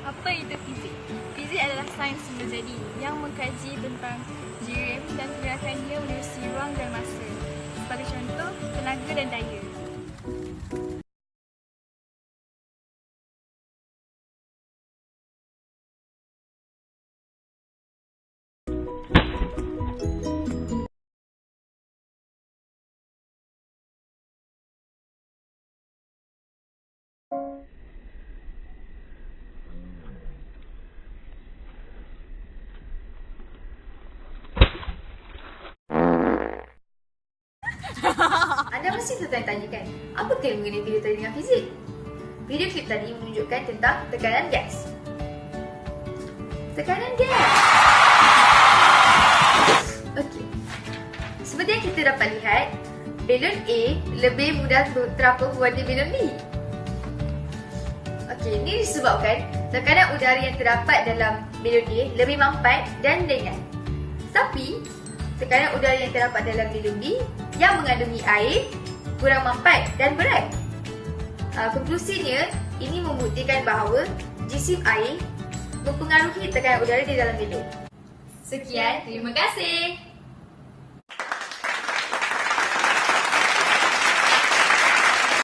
Apa itu fizik? Fizik adalah sains menjadi yang mengkaji tentang jirim dan pergerakan dia menerusi ruang dan masa. Sebagai contoh, tenaga dan daya. Anda mesti tertanya-tanyakan, apa kena mengenai video tadi dengan fizik? Video klip tadi menunjukkan tentang tekanan gas. Tekanan gas. Okey. Seperti yang kita dapat lihat, balon A lebih mudah terapung berbanding balon B. Okey, ini disebabkan tekanan udara yang terdapat dalam balon A lebih mampat dan ringan. Tapi, tekanan udara yang terdapat dalam balon B yang mengandungi air kurang mampat dan berat. Konklusinya, ini membuktikan bahawa jisim air mempengaruhi tekanan udara di dalam balon. Sekian, terima kasih.